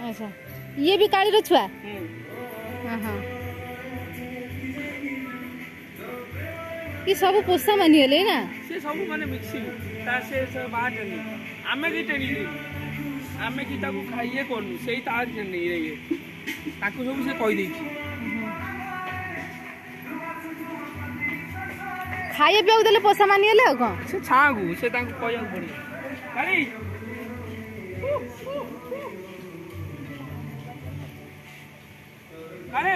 अच्छा ये भी काली छुआ। हाँ ये सब पोषा मानी गले ना से सब माने मिक्सिंग ता से सब बात नहीं आमे की टेनी आमे की ताको खाइए कोनु सेही तार नहीं रे ताको सब से कहि देछि खाइए पियो देले पोषा मानी गले को से छागु से ताको कहया पड़ी काली अरे